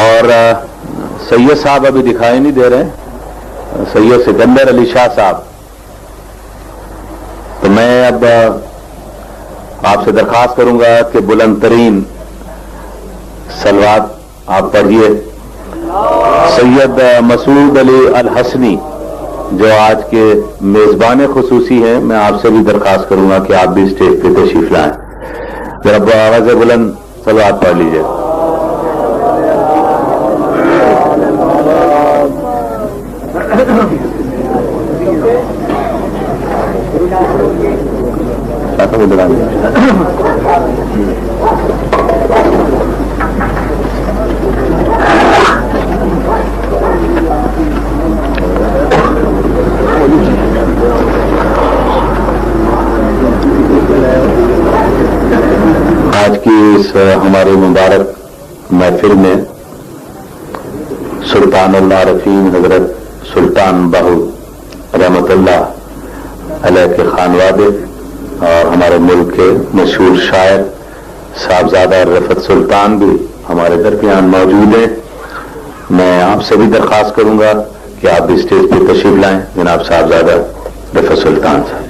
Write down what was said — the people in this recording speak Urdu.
اور سید صاحب ابھی دکھائی نہیں دے رہے، سید سکندر علی شاہ صاحب. تو میں اب آپ سے درخواست کروں گا کہ بلند ترین صلوات آپ پڑھیے. سید مسعود علی الحسنی جو آج کے میزبان خصوصی ہیں، میں آپ سے بھی درخواست کروں گا کہ آپ بھی اسٹیج پہ تشریف لائیں. جب آواز بلند صلوات پڑھ لیجیے. آج کی اس ہماری مبارک محفل میں سلطان العارفین حضرت سلطان باہو رحمت اللہ علیہ کے خانوادے اور ہمارے ملک کے مشہور شاعر صاحبزادہ رفعت سلطان بھی ہمارے درمیان موجود ہیں. میں آپ سے بھی درخواست کروں گا کہ آپ بھی اسٹیج پہ تشریف لائیں. جناب صاحبزادہ رفعت سلطان صاحب.